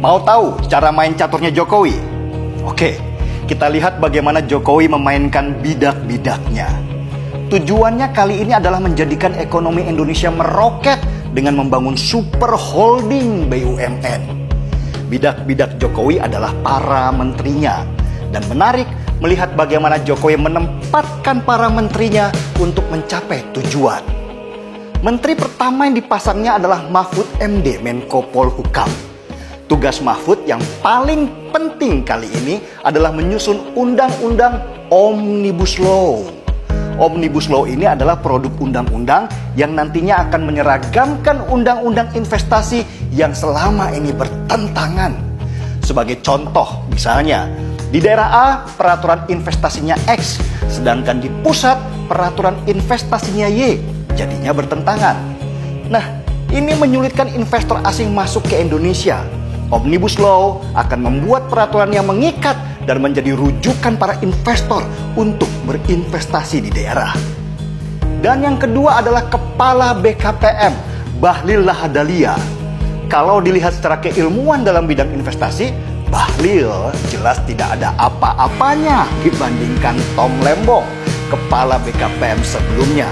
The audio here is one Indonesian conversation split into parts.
Mau tahu cara main caturnya Jokowi? Oke, kita lihat bagaimana Jokowi memainkan bidak-bidaknya. Tujuannya kali ini adalah menjadikan ekonomi Indonesia meroket dengan membangun super holding BUMN. Bidak-bidak Jokowi adalah para menterinya. Dan menarik melihat bagaimana Jokowi menempatkan para menterinya untuk mencapai tujuan. Menteri pertama yang dipasangnya adalah Mahfud MD, Menko Polhukam. Tugas Mahfud yang paling penting kali ini adalah menyusun undang-undang Omnibus Law. Omnibus Law ini adalah produk undang-undang yang nantinya akan menyeragamkan undang-undang investasi yang selama ini bertentangan. Sebagai contoh, misalnya, di daerah A peraturan investasinya X, sedangkan di pusat peraturan investasinya Y, jadinya bertentangan. Nah, ini menyulitkan investor asing masuk ke Indonesia. Omnibus Law akan membuat peraturan yang mengikat dan menjadi rujukan para investor untuk berinvestasi di daerah. Dan yang kedua adalah Kepala BKPM, Bahlil Lahadalia. Kalau dilihat secara keilmuan dalam bidang investasi, Bahlil jelas tidak ada apa-apanya dibandingkan Tom Lembong, Kepala BKPM sebelumnya.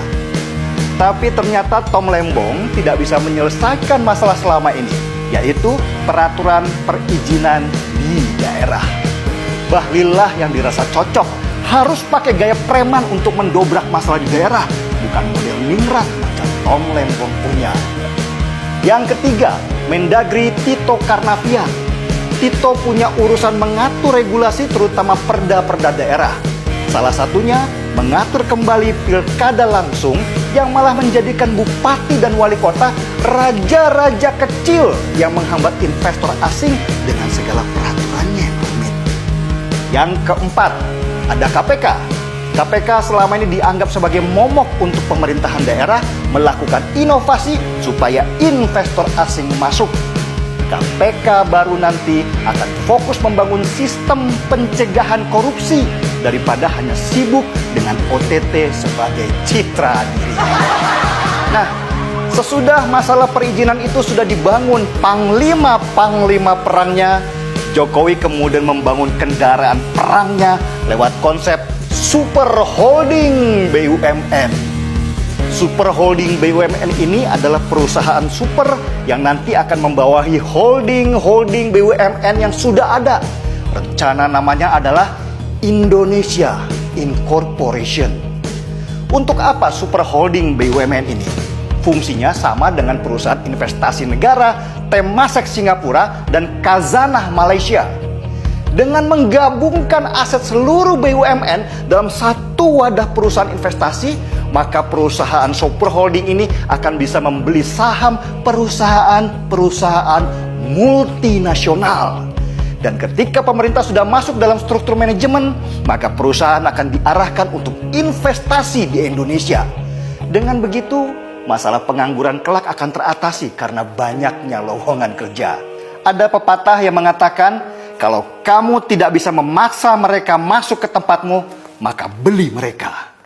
Tapi ternyata Tom Lembong tidak bisa menyelesaikan masalah selama ini, yaitu peraturan perizinan di daerah. Bahlil lah yang dirasa cocok, harus pakai gaya preman untuk mendobrak masalah di daerah, bukan model Nimrat macam Tom Lembong punya. Yang ketiga, Mendagri Tito Karnavian. Tito punya urusan mengatur regulasi terutama perda-perda daerah. Salah satunya mengatur kembali pilkada langsung yang malah menjadikan bupati dan wali kota raja-raja kecil yang menghambat investor asing dengan segala peraturannya yang rumit. Yang keempat, ada KPK. KPK selama ini dianggap sebagai momok untuk pemerintahan daerah melakukan inovasi supaya investor asing masuk. KPK baru nanti akan fokus membangun sistem pencegahan korupsi daripada hanya sibuk dengan OTT sebagai citra diri. Nah, sesudah masalah perizinan itu sudah dibangun panglima perangnya, Jokowi kemudian membangun kendaraan perangnya lewat konsep Super Holding BUMN. Super Holding BUMN ini adalah perusahaan super yang nanti akan membawahi holding BUMN yang sudah ada. Rencana namanya adalah Indonesia Incorporation. Untuk apa Super Holding BUMN ini? Fungsinya sama dengan perusahaan investasi negara, Temasek Singapura, dan Khazanah Malaysia. Dengan menggabungkan aset seluruh BUMN dalam satu wadah perusahaan investasi, maka perusahaan Super Holding ini akan bisa membeli saham perusahaan-perusahaan multinasional. Dan ketika pemerintah sudah masuk dalam struktur manajemen, maka perusahaan akan diarahkan untuk investasi di Indonesia. Dengan begitu, masalah pengangguran kelak akan teratasi karena banyaknya lowongan kerja. Ada pepatah yang mengatakan, kalau kamu tidak bisa memaksa mereka masuk ke tempatmu, maka beli mereka.